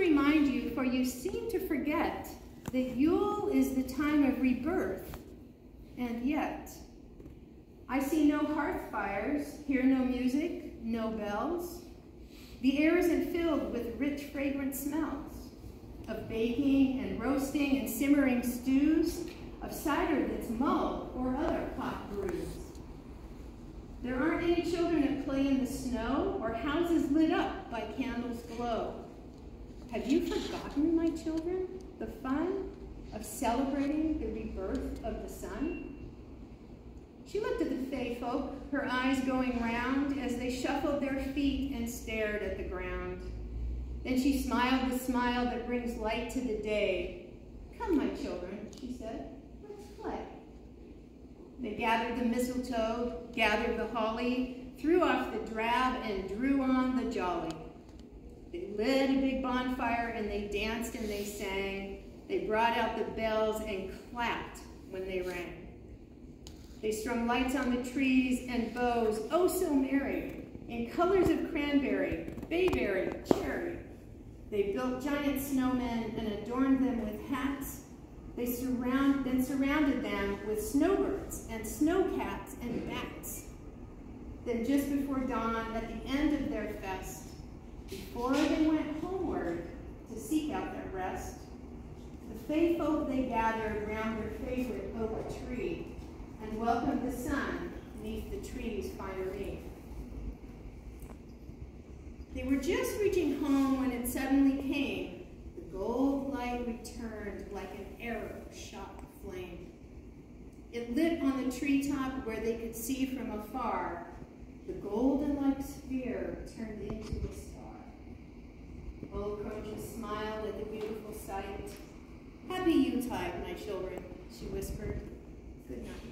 remind you, for you seem to forget, that Yule is the time of rebirth, and yet I see no hearth fires, hear no music, no bells. The air isn't filled with rich, fragrant smells of baking and roasting and simmering stews, of cider that's mulled or other hot brews. There aren't any children at play in the snow or houses lit up by candles' glow. Have you forgotten, my children, the fun of celebrating the rebirth of the sun? She looked at the Fey folk, her eyes going round as they shuffled their feet and stared at the ground. Then she smiled the smile that brings light to the day. Come, my children, she said, let's play. They gathered the mistletoe, gathered the holly, threw off the drab and drew on the jolly. They lit a big bonfire and they danced and they sang. They brought out the bells and clapped when they rang. They strung lights on the trees and bows, oh so merry, in colors of cranberry, bayberry, cherry. They built giant snowmen and adorned them with hats. They then surrounded them with snowbirds and snowcats and bats. Then just before dawn, at the end of their fest, before they went homeward to seek out their rest, the Fey folk they gathered round their favorite oak tree and welcomed the sun beneath the tree's finery. They were just reaching home when it suddenly came. The gold light returned like an arrow shot flame. It lit on the treetop where they could see from afar. The golden-like sphere turned into a star. Old Crochus smiled at the beautiful sight. Happy Yuletide, my children, she whispered. Good night.